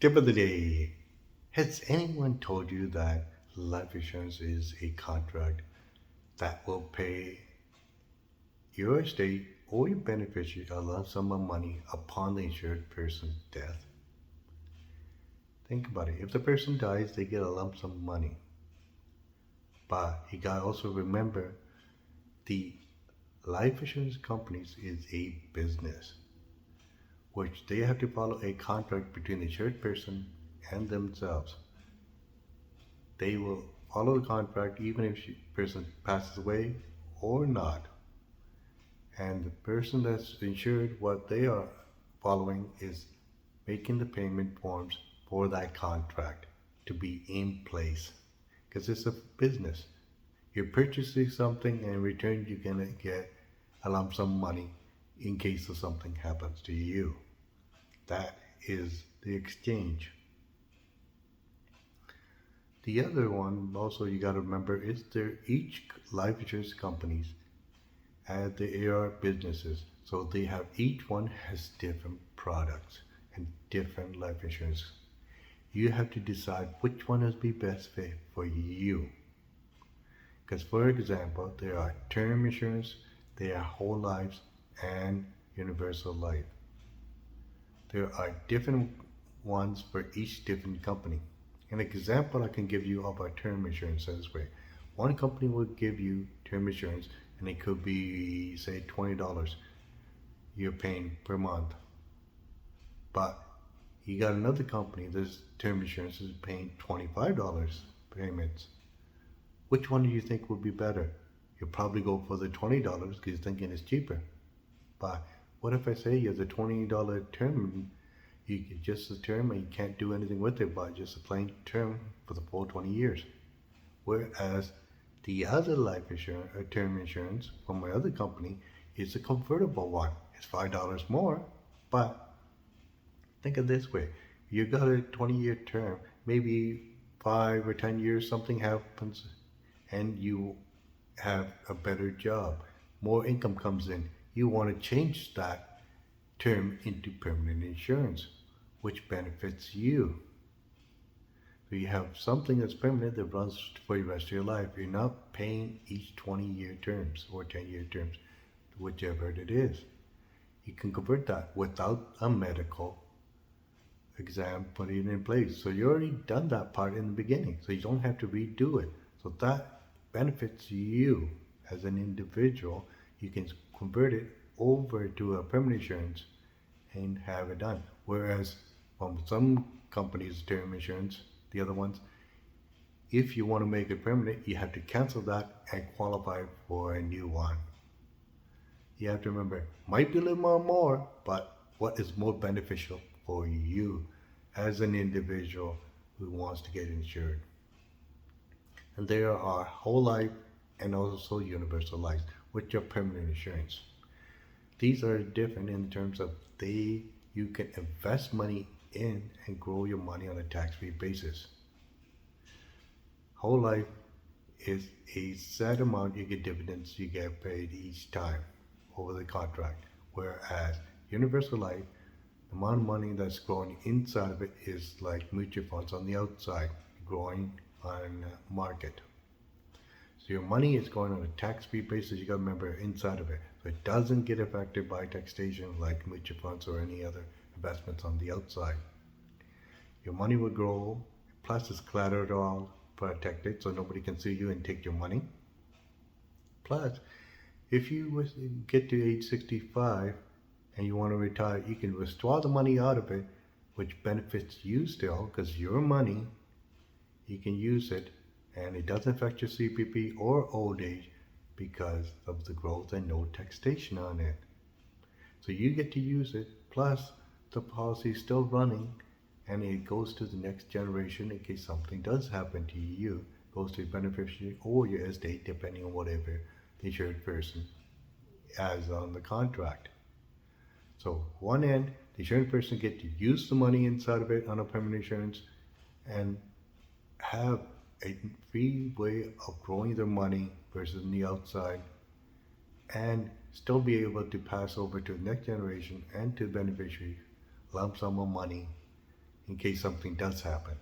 Tip of the day. Has anyone told you that life insurance is a contract that will pay your estate or your beneficiary a lump sum of money upon the insured person's death? Think about it. If the person dies, they get a lump sum of money. But you gotta also remember the life insurance companies is a business, which they have to follow a contract between the insured person and themselves. They will follow the contract even if the person passes away or not. And the person that's insured, what they are following is making the payment forms for that contract to be in place. Because it's a business. You're purchasing something and in return you're going to get a lump sum money in case of something happens to you. That is the exchange. The other one also you got to remember is each life insurance companies they are businesses, so they have each one has different products and different life insurance. You have to decide which one is the best fit for you. Because for example, there are term insurance, there are whole lives, and universal life. There are different ones for each different company. An example I can give you of our term insurance this way. One company will give you term insurance and it could be say $20 you're paying per month. But you got another company, this term insurance is paying $25 payments. Which one do you think would be better? You'll probably go for the $20 because you're thinking it's cheaper. But what if I say you have the $20 term, you get just the term and you can't do anything with it but just a plain term for the full 20 years? Whereas the other life insurance or term insurance from my other company is a convertible one. It's $5 more, but think of it this way. You got a 20-year term, maybe 5 or 10 years something happens and you have a better job. More income comes in. You want to change that term into permanent insurance, which benefits you. So you have something that's permanent that runs for the rest of your life. You're not paying each 20-year terms or 10-year terms, whichever it is. You can convert that without a medical exam putting it in place. So you already done that part in the beginning, so you don't have to redo it. So that benefits you as an individual. You can convert it over to a permanent insurance and have it done. Whereas from some companies, term insurance, the other ones, if you want to make it permanent, you have to cancel that and qualify for a new one. You have to remember, might be a little more, but what is more beneficial for you as an individual who wants to get insured? And there are whole life and also universal life, which are permanent insurance. These are different in terms of you can invest money in and grow your money on a tax-free basis. Whole life is a set amount you get dividends you get paid each time over the contract. Whereas universal life, the amount of money that's growing inside of it is like mutual funds on the outside, growing on market. So your money is going on a tax-free basis. You got to remember inside of it. So it doesn't get affected by taxation like mutual funds or any other investments on the outside. Your money will grow, plus it's collateral protected so nobody can sue you and take your money. Plus, if you get to age 65 and you want to retire, you can withdraw the money out of it, which benefits you still because your money, you can use it and it doesn't affect your CPP or old age because of the growth and no taxation on it. So you get to use it, plus the policy is still running and it goes to the next generation in case something does happen to you, goes to your beneficiary or your estate depending on whatever the insured person has on the contract. So one end, the insured person get to use the money inside of it on a permanent insurance and have a free way of growing their money versus on the outside and still be able to pass over to the next generation and to the beneficiary lump sum of money in case something does happen.